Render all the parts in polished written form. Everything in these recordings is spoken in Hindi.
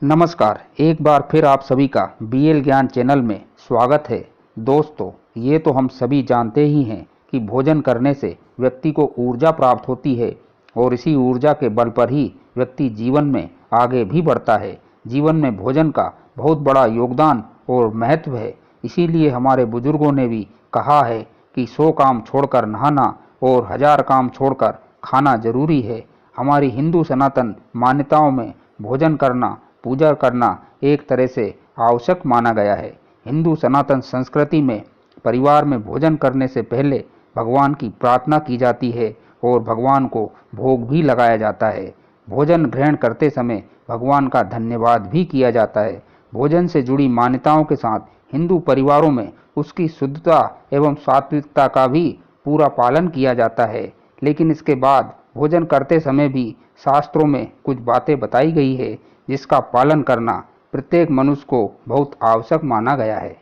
नमस्कार, एक बार फिर आप सभी का बीएल ज्ञान चैनल में स्वागत है। दोस्तों, ये तो हम सभी जानते ही हैं कि भोजन करने से व्यक्ति को ऊर्जा प्राप्त होती है और इसी ऊर्जा के बल पर ही व्यक्ति जीवन में आगे भी बढ़ता है। जीवन में भोजन का बहुत बड़ा योगदान और महत्व है। इसीलिए हमारे बुजुर्गों ने भी कहा है कि 100 काम छोड़कर नहाना और 1000 काम छोड़कर खाना जरूरी है। हमारी हिंदू सनातन मान्यताओं में भोजन करना, पूजा करना एक तरह से आवश्यक माना गया है। हिंदू सनातन संस्कृति में परिवार में भोजन करने से पहले भगवान की प्रार्थना की जाती है और भगवान को भोग भी लगाया जाता है। भोजन ग्रहण करते समय भगवान का धन्यवाद भी किया जाता है। भोजन से जुड़ी मान्यताओं के साथ हिंदू परिवारों में उसकी शुद्धता एवं सात्विकता का भी पूरा पालन किया जाता है। लेकिन इसके बाद भोजन करते समय भी शास्त्रों में कुछ बातें बताई गई है जिसका पालन करना प्रत्येक मनुष्य को बहुत आवश्यक माना गया है।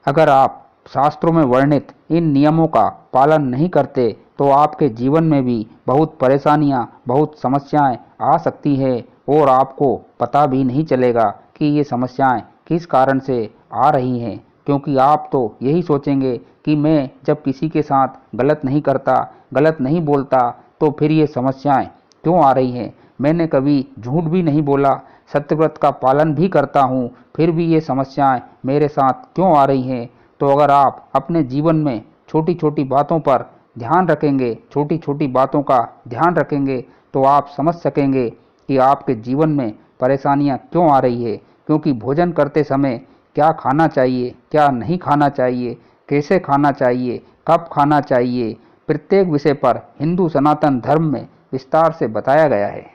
अगर आप शास्त्रों में वर्णित इन नियमों का पालन नहीं करते तो आपके जीवन में भी बहुत परेशानियां, बहुत समस्याएं आ सकती हैं और आपको पता भी नहीं चलेगा कि ये समस्याएं किस कारण से आ रही हैं, क्योंकि आप तो यही सोचेंगे कि मैं जब किसी के साथ गलत नहीं करता, गलत नहीं बोलता, तो फिर ये समस्याएं क्यों आ रही हैं। मैंने कभी झूठ भी नहीं बोला, सत्यव्रत का पालन भी करता हूँ, फिर भी ये समस्याएं मेरे साथ क्यों आ रही हैं। तो अगर आप अपने जीवन में छोटी छोटी बातों पर ध्यान रखेंगे, छोटी छोटी बातों का ध्यान रखेंगे, तो आप समझ सकेंगे कि आपके जीवन में परेशानियां क्यों आ रही है। क्योंकि भोजन करते समय क्या खाना चाहिए, क्या नहीं खाना चाहिए, कैसे खाना चाहिए, कब खाना चाहिए, प्रत्येक विषय पर हिंदू सनातन धर्म में विस्तार से बताया गया है।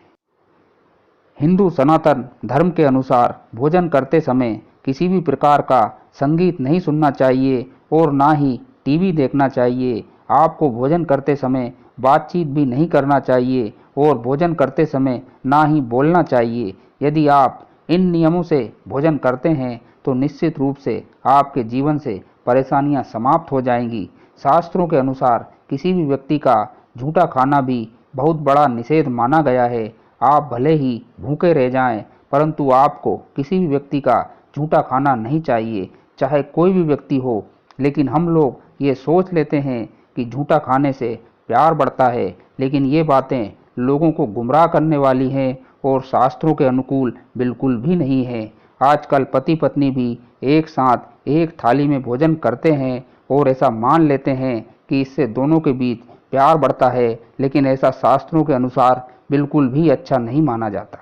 हिंदू सनातन धर्म के अनुसार भोजन करते समय किसी भी प्रकार का संगीत नहीं सुनना चाहिए और ना ही टीवी देखना चाहिए। आपको भोजन करते समय बातचीत भी नहीं करना चाहिए और भोजन करते समय ना ही बोलना चाहिए। यदि आप इन नियमों से भोजन करते हैं तो निश्चित रूप से आपके जीवन से परेशानियां समाप्त हो जाएंगी। शास्त्रों के अनुसार किसी भी व्यक्ति का झूठा खाना भी बहुत बड़ा निषेध माना गया है। आप भले ही भूखे रह जाएं, परंतु आपको किसी भी व्यक्ति का झूठा खाना नहीं चाहिए, चाहे कोई भी व्यक्ति हो। लेकिन हम लोग ये सोच लेते हैं कि झूठा खाने से प्यार बढ़ता है, लेकिन ये बातें लोगों को गुमराह करने वाली हैं और शास्त्रों के अनुकूल बिल्कुल भी नहीं है। आजकल पति पत्नी भी एक साथ एक थाली में भोजन करते हैं और ऐसा मान लेते हैं कि इससे दोनों के बीच प्यार बढ़ता है, लेकिन ऐसा शास्त्रों के अनुसार बिल्कुल भी अच्छा नहीं माना जाता।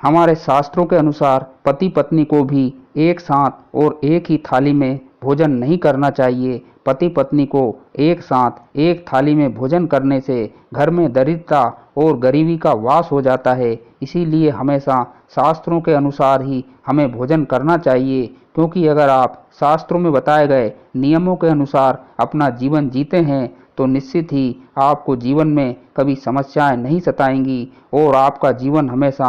हमारे शास्त्रों के अनुसार पति पत्नी को भी एक साथ और एक ही थाली में भोजन नहीं करना चाहिए। पति पत्नी को एक साथ एक थाली में भोजन करने से घर में दरिद्रता और गरीबी का वास हो जाता है। इसीलिए हमेशा शास्त्रों के अनुसार ही हमें भोजन करना चाहिए, क्योंकि अगर आप शास्त्रों में बताए गए नियमों के अनुसार अपना जीवन जीते हैं तो निश्चित ही आपको जीवन में कभी समस्याएं नहीं सताएंगी और आपका जीवन हमेशा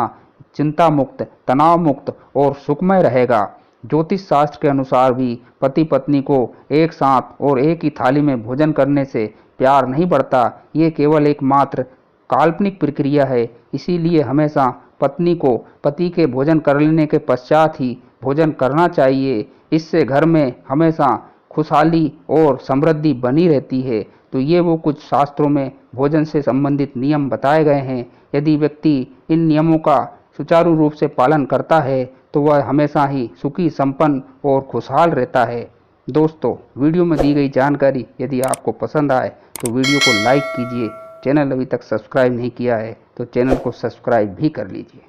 चिंता मुक्त, तनाव मुक्त और सुखमय रहेगा। ज्योतिष शास्त्र के अनुसार भी पति पत्नी को एक साथ और एक ही थाली में भोजन करने से प्यार नहीं बढ़ता। ये केवल एक मात्र काल्पनिक प्रक्रिया है। इसीलिए हमेशा पत्नी को पति के भोजन कर लेने के पश्चात ही भोजन करना चाहिए। इससे घर में हमेशा खुशहाली और समृद्धि बनी रहती है। तो ये वो कुछ शास्त्रों में भोजन से संबंधित नियम बताए गए हैं। यदि व्यक्ति इन नियमों का सुचारू रूप से पालन करता है तो वह हमेशा ही सुखी, संपन्न और खुशहाल रहता है। दोस्तों, वीडियो में दी गई जानकारी यदि आपको पसंद आए तो वीडियो को लाइक कीजिए। चैनल अभी तक सब्सक्राइब नहीं किया है तो चैनल को सब्सक्राइब भी कर लीजिए।